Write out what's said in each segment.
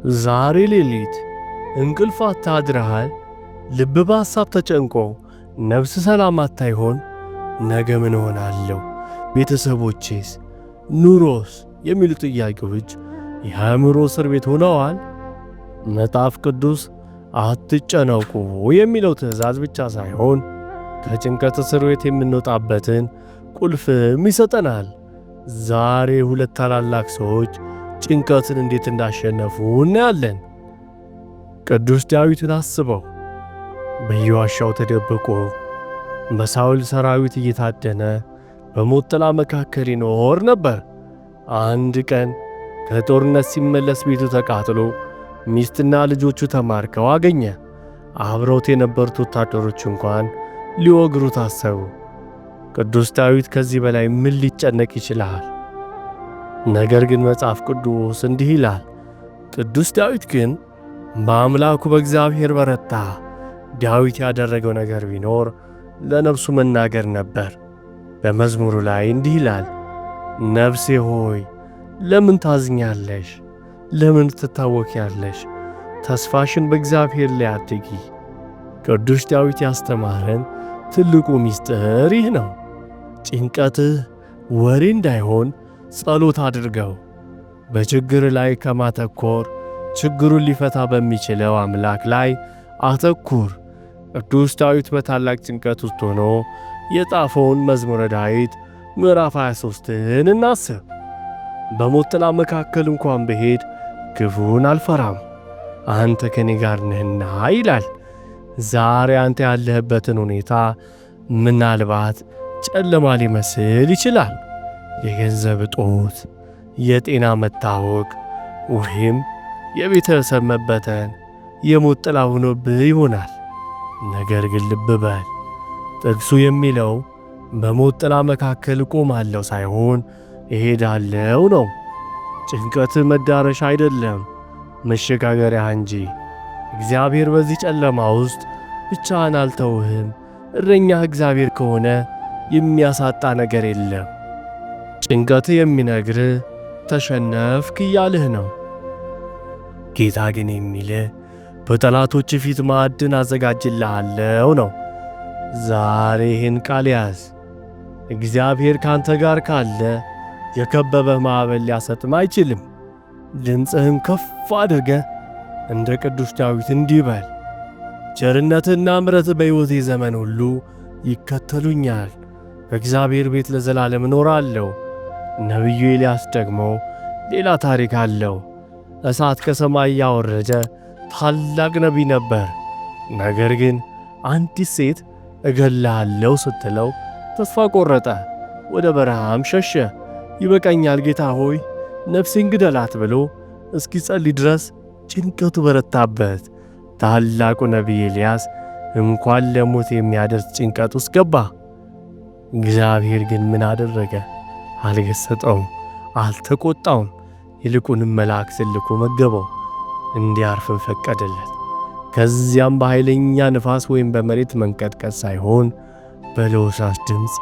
ዛሬ ሌሊት እንቅልፍ አታድረሃል? ልብ በሐሳብ ተጨንቆ ነፍስ ሰላም አታ ይሆን? ነገ ምን እሆናለሁ? ቤተሰቦቼስ? ኑሮስ? የሚሉ ጥያቄዎች የአእምሮ እስር ቤት ሆነዋል። መጽሐፍ ቅዱስ አትጨነቁ የሚለው ትእዛዝ ብቻ ሳይሆን ከጭንቀት እስር ቤት የምንወጣበትን ቁልፍም ይሰጠናል። ዛሬ ሁለት ታላላቅ ሰዎች ጭንቀትን እንዴት እንዳሸነፉ እናያለን። ቅዱስ ዳዊትን አስበው። በየዋሻው ተደብቆ በሳውል ሰራዊት እየታደነ በሞት ጥላ መካከል ይኖር ነበር። አንድ ቀን ከጦርነት ሲመለስ ቤቱ ተቃጥሎ ሚስትና ልጆቹ ተማርከው አገኘ። አብረውት የነበሩት ወታደሮች እንኳን ሊወግሩት አሰቡ። ቅዱስ ዳዊት ከዚህ በላይ ምን ሊጨነቅ ይችላል? ነገር ግን መጽሐፍ ቅዱስ እንዲህ ይላል፣ ቅዱስ ዳዊት ግን በአምላኩ በእግዚአብሔር በረታ። ዳዊት ያደረገው ነገር ቢኖር ለነፍሱ መናገር ነበር። በመዝሙሩ ላይ እንዲህ ይላል፣ ነፍሴ ሆይ ለምን ታዝኛለሽ? ለምን ትታወኪያለሽ? ተስፋሽን በእግዚአብሔር ላይ አድርጊ። ቅዱስ ዳዊት ያስተማረን ትልቁ ምስጢር ይህ ነው። ጭንቀትህ ወሬ እንዳይሆን ጸሎት አድርገው። በችግር ላይ ከማተኮር ችግሩን ሊፈታ በሚችለው አምላክ ላይ አተኩር። ቅዱስ ዳዊት በታላቅ ጭንቀት ውስጥ ሆኖ የጻፈውን መዝሙረ ዳዊት ምዕራፍ 23ን እናስብ። በሞት ጥላ መካከል እንኳን ብሄድ ክፉን አልፈራም፣ አንተ ከኔ ጋር ነህና ይላል። ዛሬ አንተ ያለህበትን ሁኔታ ምናልባት ጨለማ ሊመስል ይችላል። የገንዘብ እጦት፣ የጤና መታወክ ወይም የቤተሰብ መበተን የሞት ጥላ ሆኖብህ ይሆናል። ነገር ግን ልብ በል፣ ጥቅሱ የሚለው በሞት ጥላ መካከል እቆማለሁ ሳይሆን እሄዳለሁ ነው። ጭንቀትህ መዳረሻ አይደለም፣ መሸጋገሪያ እንጂ። እግዚአብሔር በዚህ ጨለማ ውስጥ ብቻህን አልተውህም። እረኛህ እግዚአብሔር ከሆነ የሚያሳጣ ነገር የለም። ጭንቀትህ የሚነግርህ ተሸነፍክ እያልህ ነው። ጌታ ግን የሚልህ በጠላቶች ፊት ማዕድን አዘጋጅልሃለሁ ነው። ዛሬ ይህን ቃል ያዝ። እግዚአብሔር ካንተ ጋር ካለ የከበበህ ማዕበል ሊያሰጥም አይችልም። ድምፅህን ከፍ አድርገህ እንደ ቅዱስ ዳዊት እንዲህ በል፣ ቸርነትና ምሕረትህ በሕይወቴ ዘመን ሁሉ ይከተሉኛል፣ በእግዚአብሔር ቤት ለዘላለም እኖራለሁ። ነቢዩ ኤልያስ ደግሞ ሌላ ታሪክ አለው። እሳት ከሰማይ ያወረደ ታላቅ ነቢይ ነበር። ነገር ግን አንዲት ሴት እገላለሁ ስትለው ተስፋ ቆረጠ፣ ወደ በረሃም ሸሸ። ይበቃኛል ጌታ ሆይ ነፍሴን ግደላት ብሎ እስኪጸልይ ድረስ ጭንቀቱ በረታበት። ታላቁ ነቢይ ኤልያስ እንኳን ለሞት የሚያደርስ ጭንቀት ውስጥ ገባ። እግዚአብሔር ግን ምን አደረገ? አልገሰጠውም፣ አልተቆጣውም። ይልቁንም መላእክትን ልኮ መገበው፣ እንዲያርፍም ፈቀደለት። ከዚያም በኃይለኛ ንፋስ ወይም በመሬት መንቀጥቀጥ ሳይሆን በለሆሳስ ድምፅ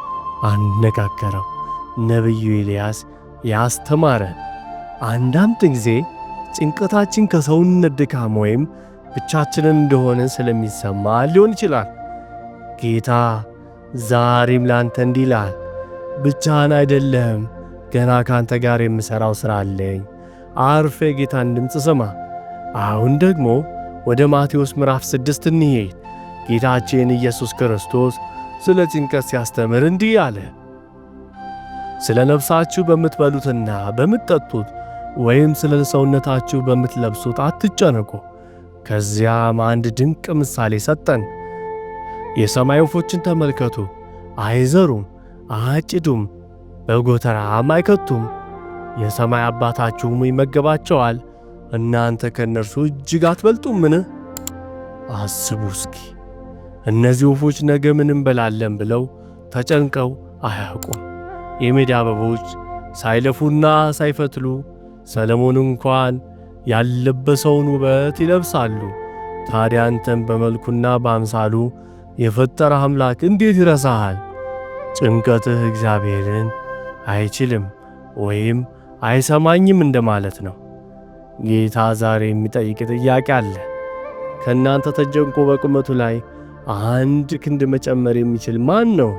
አነጋገረው። ነቢዩ ኤልያስ ያስተማረ። አንዳንድ ጊዜ ጭንቀታችን ከሰውነት ድካም ወይም ብቻችንን እንደሆነ ስለሚሰማ ሊሆን ይችላል። ጌታ ዛሬም ላንተ እንዲህ ይላል፣ ብቻህን አይደለም፣ ገና ካንተ ጋር የምሠራው ሥራ አለኝ። አርፈ ጌታን ድምፅ ስማ። አሁን ደግሞ ወደ ማቴዎስ ምዕራፍ 6 እንሄድ። ጌታችን ኢየሱስ ክርስቶስ ስለ ጭንቀት ሲያስተምር እንዲህ አለ፣ ስለ ነፍሳችሁ በምትበሉትና በምትጠጡት ወይም ስለ ሰውነታችሁ በምትለብሱት አትጨነቁ። ከዚያም አንድ ድንቅ ምሳሌ ሰጠን። የሰማይ ወፎችን ተመልከቱ፣ አይዘሩም፣ አያጭዱም፣ በጎተራም አይከቱም፣ የሰማይ አባታችሁም ይመገባቸዋል። እናንተ ከእነርሱ እጅግ አትበልጡምን? አስቡ እስኪ። እነዚህ ወፎች ነገ ምን እንበላለን ብለው ተጨንቀው አያውቁም። የሜዳ አበቦች ሳይለፉና ሳይፈትሉ ሰለሞን እንኳን ያለበሰውን ውበት ይለብሳሉ። ታዲያ አንተም በመልኩና በአምሳሉ የፈጠረህ አምላክ እንዴት ይረሳሃል? ጭንቀትህ እግዚአብሔርን አይችልም ወይም አይሰማኝም እንደማለት ነው። ጌታ ዛሬ የሚጠይቅ ጥያቄ አለ። ከእናንተ ተጨንቆ በቁመቱ ላይ አንድ ክንድ መጨመር የሚችል ማን ነው?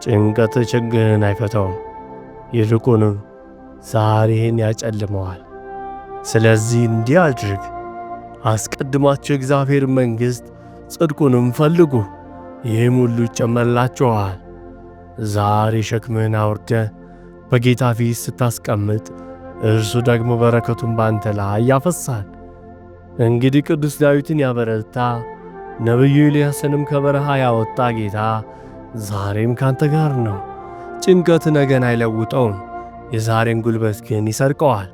ጭንቀት ችግርን አይፈታውም፣ ይልቁንም ዛሬን ያጨልመዋል። ስለዚህ እንዲህ አድርግ፣ አስቀድማችሁ የእግዚአብሔር መንግሥት ጽድቁንም ፈልጉ፣ ይህም ሁሉ ይጨመርላችኋል። ዛሬ ሸክምህን አውርደህ በጌታ ፊት ስታስቀምጥ እርሱ ደግሞ በረከቱን ባንተ ላይ ያፈሳል። እንግዲህ ቅዱስ ዳዊትን ያበረታ ነቢዩ ኤልያስንም ከበረሃ ያወጣ ጌታ ዛሬም ካንተ ጋር ነው። ጭንቀት ነገን አይለውጠውም፣ የዛሬን ጉልበት ግን ይሰርቀዋል።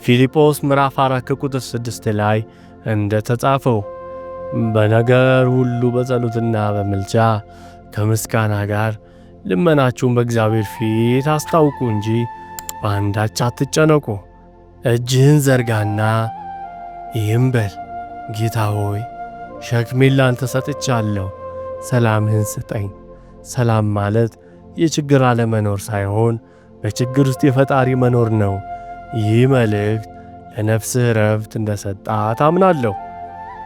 ፊልጶስ ምዕራፍ 4 ቁጥር 6 ላይ እንደ ተጻፈው በነገር ሁሉ በጸሎትና በምልጃ ከምስጋና ጋር ልመናችሁን በእግዚአብሔር ፊት አስታውቁ እንጂ በአንዳች አትጨነቁ። እጅህን ዘርጋና ይህም በል፣ ጌታ ሆይ ሸክሜን ላንተ ሰጥቻለሁ፣ ሰላምህን ስጠኝ። ሰላም ማለት የችግር አለመኖር ሳይሆን በችግር ውስጥ የፈጣሪ መኖር ነው። ይህ መልእክት ለነፍስህ ረፍት እንደ ሰጣት አምናለሁ።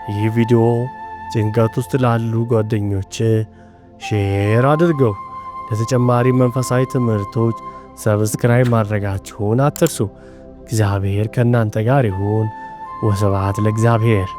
ይህ ቪዲዮ ጭንቀት ውስጥ ላሉ ጓደኞች ሼር አድርገው። ለተጨማሪ መንፈሳዊ ትምህርቶች ሰብስክራይብ ማድረጋችሁን አትርሱ። እግዚአብሔር ከእናንተ ጋር ይሁን። ወስብሐት ለእግዚአብሔር።